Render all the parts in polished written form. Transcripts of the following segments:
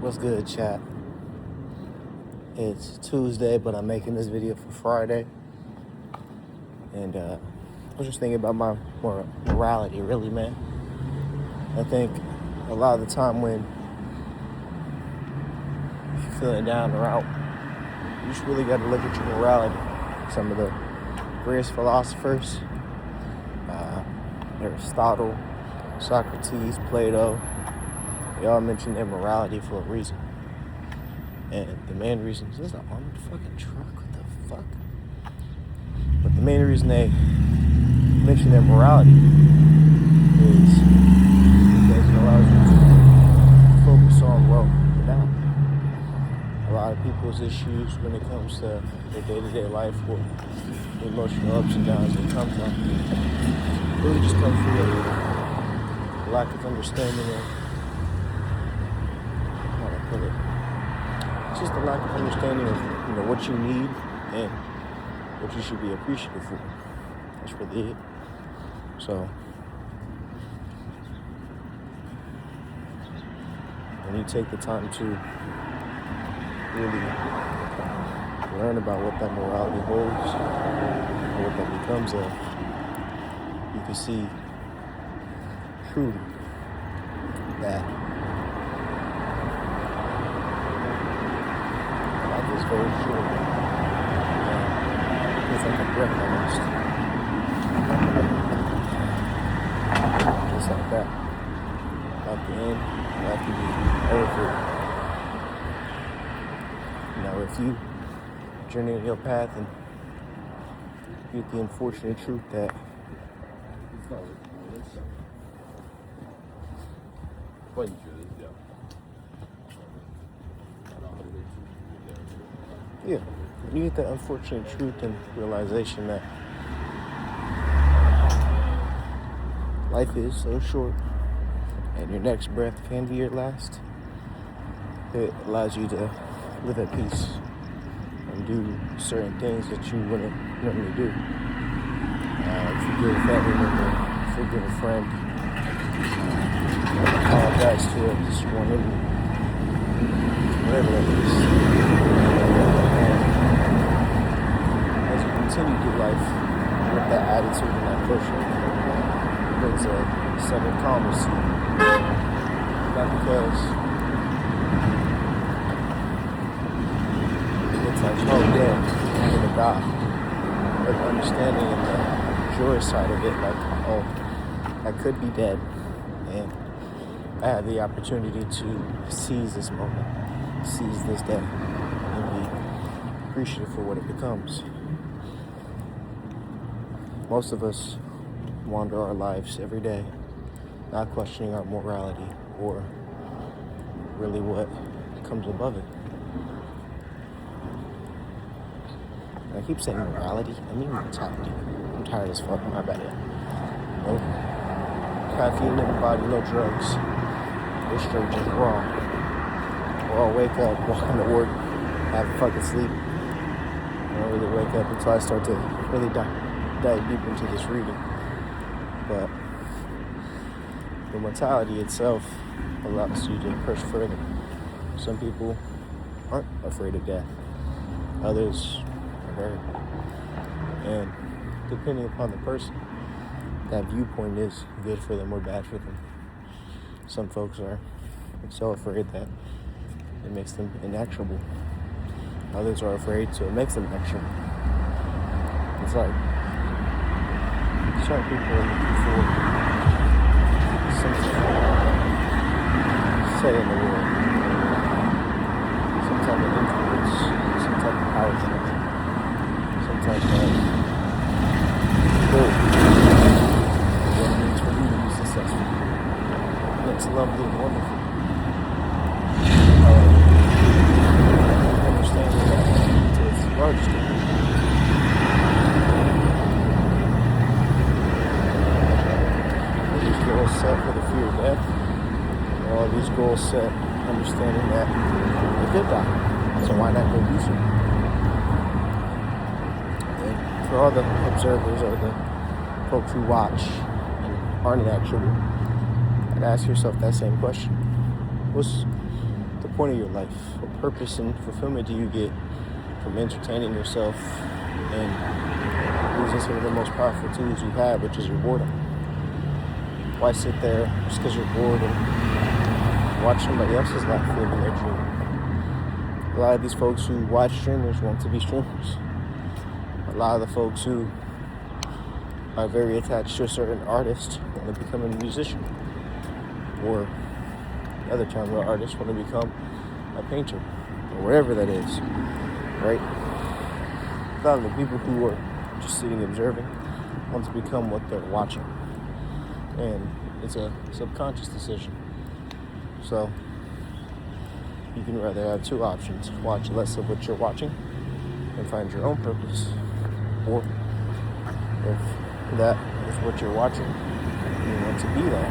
What's good, chat? It's Tuesday, but I'm making this video for Friday. And I was just thinking about my morality, really, man. I think a lot of the time when you're feeling down or out, you just really got to look at your morality. Some of the greatest philosophers, Aristotle, Socrates, Plato, they all mention their morality for a reason. And the main reason is this an armored fucking truck? What the fuck? But the main reason they mention their morality is because it allows you to focus on, well, now. A lot of people's issues when it comes to their day-to-day life or the emotional ups and downs they come from really just comes from a lack of understanding of how to put it. It's just a lack of understanding of what you need and what you should be appreciative for. That's really it. So when you take the time to really learn about what that morality holds and what that becomes of, you can see truly that life is very short. And it's like a breath almost. Just like that. At the end, life can be over. Now, if you journey on your path and get the unfortunate truth that you get the unfortunate truth and realization that life is so short and your next breath can be your last, it allows you to live at peace and do certain things that you wouldn't normally do. Forgive a family member, forgive a friend, apologize to a sworn enemy, whatever that is. And as you continue through life with that attitude and that push, it brings a sudden calmness to you. Not because it's like, oh damn, I'm gonna die. But understanding and the joy side of it, like, oh, I could be dead. And I have the opportunity to seize this moment, seize this day, and be appreciative for what it becomes. Most of us wander our lives every day, not questioning our morality or really what comes above it. I keep saying morality, I mean mentality. I'm tired as fuck, my bad. No caffeine in the body, no drugs. We're straight just raw. Or I'll wake up, walk into work, have a fucking sleep. I don't really wake up until I start to really dive deep into this reading. But the mentality itself allows you to push further. Some people aren't afraid of death. Others are very. And depending upon the person, that viewpoint is good for them or bad for them. Some folks are so afraid that it makes them inactionable. Others are afraid so it makes them actionable. It's like certain people are looking for something, say in the world, some type of influence, some type of power structure, some type of goal. What it means for you to be successful. And it's lovely and wonderful. Understanding that to its largest degree. These goals set for the fear of death, and all these goals set understanding that you could die, so why not go do so? And for all the observers or the folks who watch and aren't actual, and ask yourself that same question. What's the point of your life? What purpose and fulfillment do you get from entertaining yourself and using some of the most powerful tools you have, which is your boredom? Why sit there just because you're bored and watch somebody else's life living their dream? A lot of these folks who watch streamers want to be streamers. A lot of the folks who are very attached to a certain artist want to become a musician. Or other term where artists want to become a painter. Or whatever that is. Right? A lot of the people who are just sitting observing want to become what they're watching. And it's a subconscious decision. So you can rather have two options. Watch less of what you're watching and find your own purpose. Or if that is what you're watching, you want to be that.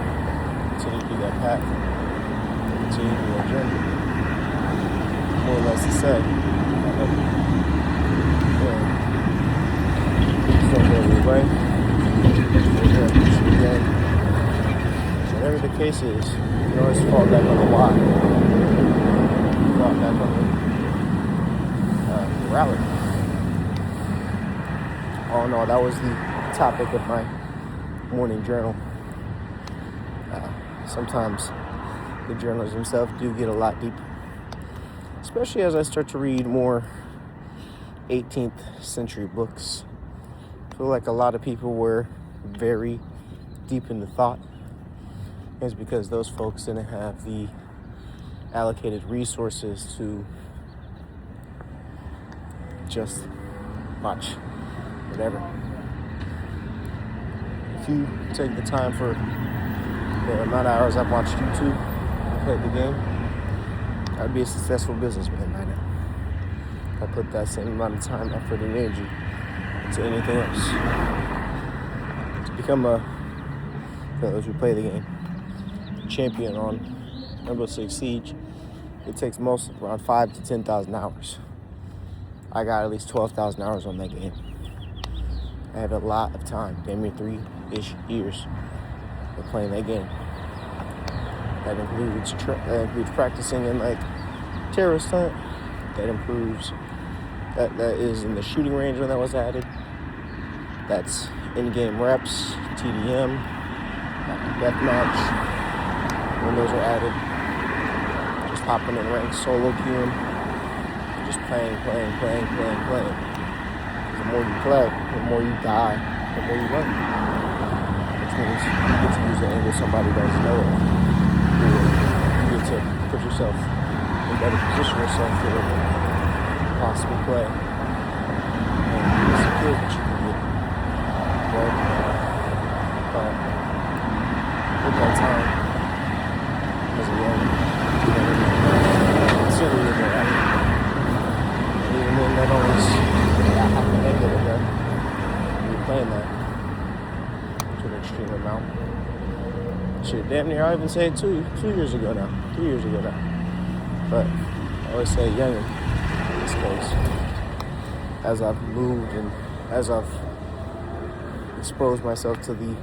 Continue to be that path. Continue your journey. More or less to say. Don't go your way. Whatever the case is, you can always fall back on the why. Fall back on the morality. Oh no, that was the topic of my morning journal. Sometimes the journals themselves do get a lot deeper. Especially as I start to read more 18th century books. I feel like a lot of people were very deep into thought. It's because those folks didn't have the allocated resources to just watch whatever. If you take the time for the amount of hours I've watched YouTube and played the game, I'd be a successful businessman by now. If I put that same amount of time, effort, and energy into anything else. To become for those who play the game, champion on Rainbow Six Siege, it takes most around 5,000 to 10,000 hours. I got at least 12,000 hours on that game. I have a lot of time, damn near 3-ish years of playing that game. That includes practicing in like terrorist hunt. That is in the shooting range when that was added. That's in-game reps, TDM, deathmatch. When those are added, just hopping in ranks, solo queuing, just playing. The more you play, the more you die, the more you learn. Which means you get to use the angle somebody doesn't know of. You get to put yourself in better position yourself for possible play. And it's a skill that you can get. Right? But with that time, as a young, consider it more. And even then, that always happened negative there. You're playing that to an extreme amount. Shit, damn near, I even say it 2 years ago now. 3 years ago now. But I always say young in this case. As I've moved and as I've exposed myself to the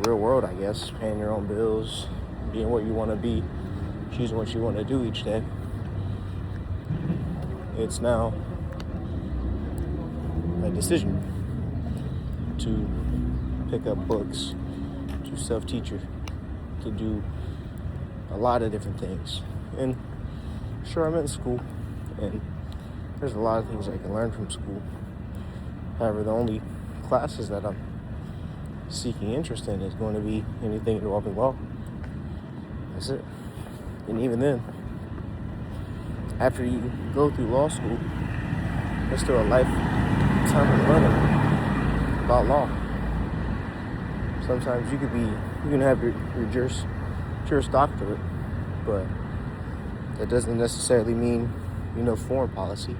real world, I guess, paying your own bills, being what you want to be, choosing what you want to do each day. It's now a decision to pick up books, to self-teacher, to do a lot of different things. And sure, I'm in school, and there's a lot of things I can learn from school. However, the only classes that I'm seeking interest in is going to be anything involving law. That's it. And even then, after you go through law school, there's still a lifetime of learning about law. Sometimes you can have your Juris Doctorate, but that doesn't necessarily mean you know foreign policy.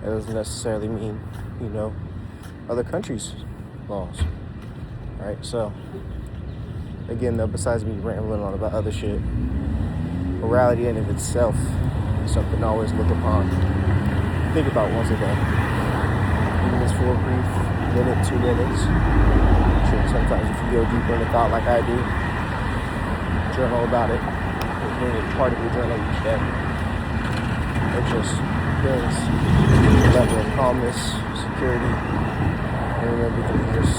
That doesn't necessarily mean you know other countries' laws. Right? So, again, though, besides me rambling on about other shit, morality in of itself is something to always look upon. Think about once a day. Even if it's for a brief minute, 2 minutes. Sure, sometimes if you go deeper into thought like I do, journal about it. doing it part of your journal each day. It just brings a level of calmness, security, and remember to just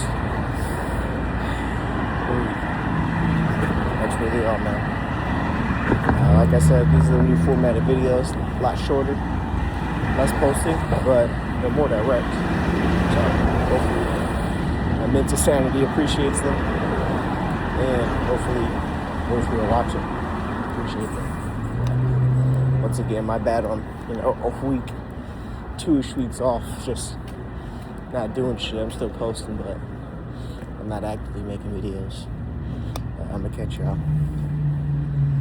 breathe. That's really all, man. Like I said, these are the new formatted videos, a lot shorter, less posting, but they're more direct. So hopefully my mental sanity appreciates them, and hopefully those who are watching appreciate them. Once again, my bad on a week, 2-ish weeks off, just not doing shit. I'm still posting, but I'm not actively making videos. I'm gonna catch y'all.